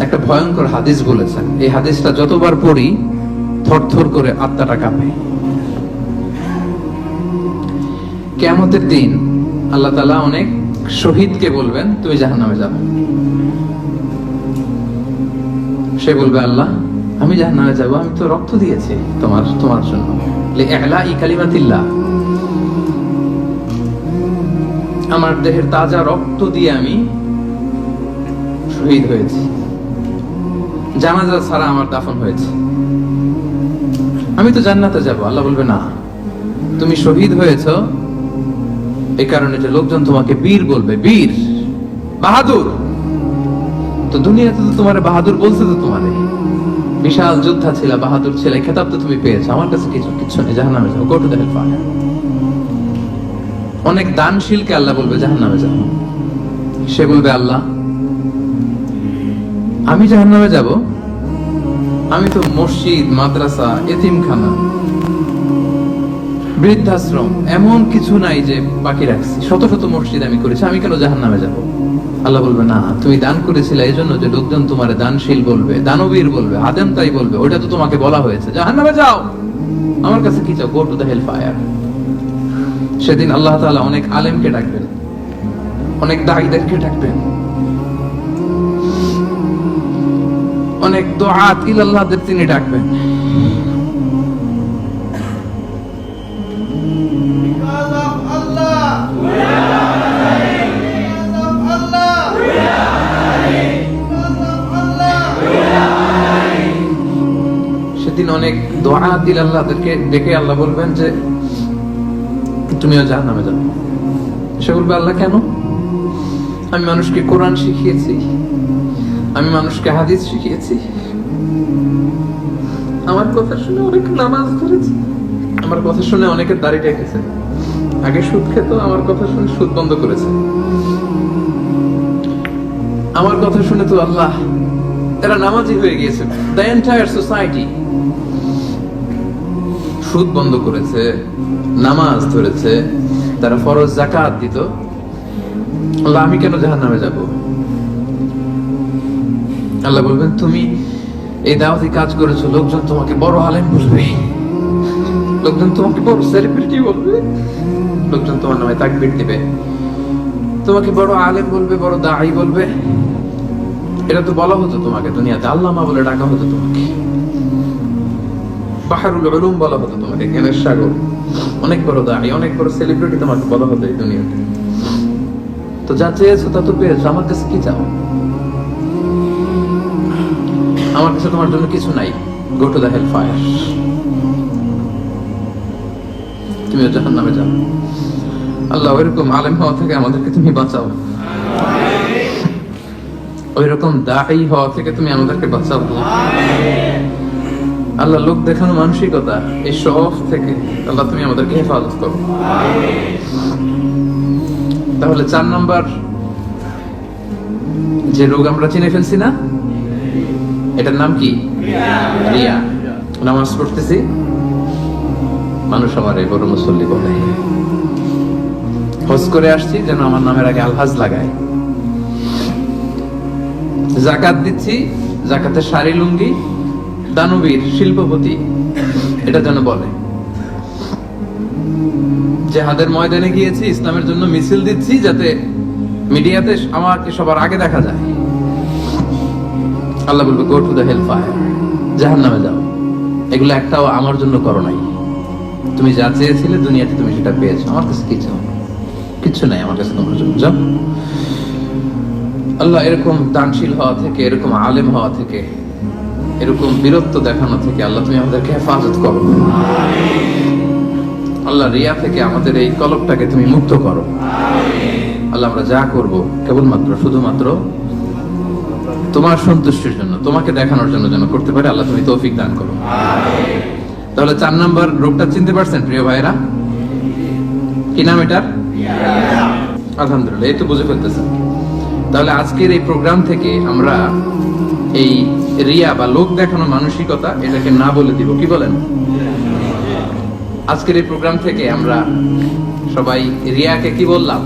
একটা ভয়ঙ্কর হাদিস বলেছেন। এই হাদিসটা যতবার পড়ি থরথর করে আত্মাটা কাঁপে। কিয়ামতের দিন আল্লাহ তাআলা অনেক শহীদকে বলবেন তুমি জাহান্নামে যাবে। সে বলবে আল্লাহ আমি জাহান্নামে যাব, আমি তো রক্ত দিয়েছি তোমার জন্য, লিইলাই কালিমাতিল্লাহ, আমার দেহের তাজা রক্ত দিয়ে আমি শহীদ হয়েছি, জানাজা ছাড়া আমার দাফন হয়েছে, আমি তো জান্নাতে যাব। আল্লাহ বলবে না, তুমি শহীদ হয়েছো এই কারণে যে লোকজন তোমাকে বীর বলবে, বীর বাহাদুর। তো দুনিয়াতে তো তোমার বাহাদুর বলছে, তো তোমারে বিশাল যোদ্ধা ছিল, বাহাদুর ছিল, এই খেতাব তো তুমি পেয়েছো, আমার কাছে কিছু নেই, জাহান্নামে যাও, গো টু দ্য হেলফায়ার। অনেক দানশীলকে আল্লাহ বলবে জাহান্নামে যাও। সে বলবে আল্লাহ আমি জাহান্নামে যাব, আমি তো মসজিদ, মাদ্রাসা, এতিমখানা, বৃদ্ধাশ্রম এমন কিছু নাই যে বাকি রাখছি, শত শত মসজিদ আমি করেছি, আমি কেন জাহান্নামে যাব? আল্লাহ বলবে না, তুমি দান করেছিলে এই জন্য যে লোকজন তোমার দানশীল বলবে, দানবীর বলবে, আদেম তাই বলবে, ওটা তো তোমাকে বলা হয়েছে, জাহান্নামে যাও, আমার কাছে কি চাও, গো টু দ্য হেলফায়ার। সেদিন আল্লাহ তাআলা অনেক আলেমকে ডাকবেন, অনেক দাঈদেরকে ডাকবেন, অনেক দুআত ইলাল্লাহদের তিনি ডাকবেন। সেদিন অনেক দুআত ইলাল্লাহদেরকে ডেকে আল্লাহ বলবেন যে তুমিও জাহান্নামে যাও। সে বলবে আল্লাহ কেন? আমি মানুষকে কোরআন শিখিয়েছি, আমি মানুষকে হাদিস শিখিয়েছি, আমার কথা শুনে অনেক নামাজ ধরেছে, আমার কথা শুনে অনেকের দাড়ি রেখেছে, আগে সুদ খেত, আমার কথা শুনে সুদ বন্ধ করেছে, আমার কথা শুনে তো আল্লাহ এরা নামাজি হয়ে গিয়েছে। দ্য এন্টায়ার সোসাইটি সুদ বন্ধ করেছে, নামাজ ধরেছে, তারা ফরজ যাকাত দিত, আল্লাহ আমি কেন জাহান্নামে যাব? আল্লাহ বলবেন তুমি এই দাওয়াতি কাজ করেছো, লোকজন তোমাকে বড় আলেম বলবে, লোকজন তোমাকে বড় সেলিব্রিটি বলবে, লোকজন তোমার নামে তাকবীর দিবে, তোমাকে বড় আলেম বলবে, বড় দাঈ বলবে। এটা তো বলা হতো তোমাকে দুনিয়াতে, আল্লামা বলে ডাকা হতো তোমাকে, বাহরুল উলুম বলা হতো তোমাকে, জ্ঞানের সাগর, অনেক বড় দাঈ, অনেক বড় সেলিব্রিটি তোমাকে বলা হতো এই দুনিয়াতে। তো যা চেয়েছো তা তো পেয়েছো, আমার কাছে কি চাও? আমার কাছে তোমার জন্য কিছু নাই, গো টু দ্য হেলফায়ার, তুমিও জাহান্নামে যাও। আল্লাহ ওইরকম আলেম হওয়া থেকে আমাদেরকে তুমি বাঁচাও, ওইরকম দাঈ হওয়া থেকে তুমি আমাদেরকে বাঁচাও। আল্লাহ লোক দেখানো মানসিকতা, এই সব থেকে আল্লাহ তুমি আমাদেরকে হেফাজত করো। তাহলে 4 নাম্বার যে রোগ আমরা চিনে ফেলছি না, এটার নাম কি? রিয়া। নামাজ পড়তেছি, মানুষ আমার এই বড় মুসল্লি বলে, হজ করে আসছি যেন আমার নামের আগে আলহাজ লাগায়, যাকাত দিচ্ছি, যাকাতের শাড়ি লুঙ্গি, দানবীর শিল্পপতি এটা যেন বলে, জিহাদের ময়দানে গিয়েছি, ইসলামের জন্য মিছিল দিচ্ছি, যাতে মিডিয়াতে আমাকে সবার আগে দেখা যায়। আল্লাহ বলবে গো টু দ্য হেলফায়ার, জাহান্নামে যাও। এগুলো একটাও আমার জন্য করো নাই, তুমি যা চেয়েছিলে দুনিয়াতে তুমি সেটা পেয়েছো, আমার কাছে কি চাও? কিচ্ছু নাই আমার কাছে তোমার জন্য, যাও। আল্লাহ এরকম দানশীল হওয়া থেকে, এরকম আলেম হওয়া থেকে, এরকম বীরত্ব দেখানো থেকে আল্লাহ তুমি আমাদেরকে হেফাজত করো। আল্লাহ রিয়া থেকে আমাদের এই কলবটাকে তুমি মুক্ত করো। আল্লাহ আমরা যা করব কেবলমাত্র শুধুমাত্র তোমার সন্তুষ্টির জন্য, তোমাকে দেখানোর জন্য যেন করতে পারে, আল্লাহ তুমি তৌফিক দান করো। তাহলে 4 নাম্বার রোগটা চিনতে পারছেন প্রিয় ভাইরা? কি নাম এটার? আলহামদুলিল্লাহ, এই তো বুঝে ফেলতেছেন। তাহলে আজকের এই প্রোগ্রাম থেকে আমরা এই রিয়া বা লোক দেখানো মানসিকতা, এটাকে না বলে দিব, কি বলেন? আজকের এই প্রোগ্রাম থেকে আমরা সবাই রিয়াকে কি বললাম?